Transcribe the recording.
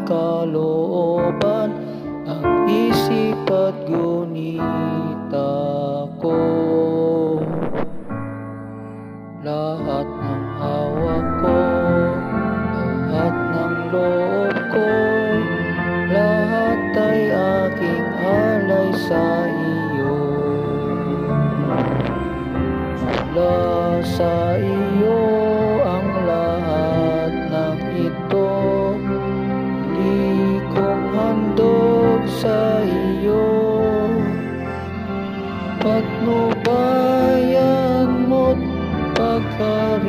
kalooban, ang isip at gunita ko. Lahat ng hawak ko, lahat ng loob ko, lahat ay aking alay sa iyo. Mula sa iyo ang lahat ng ito, di kong handog sa iyo. Patnubayan mo't pagkaroon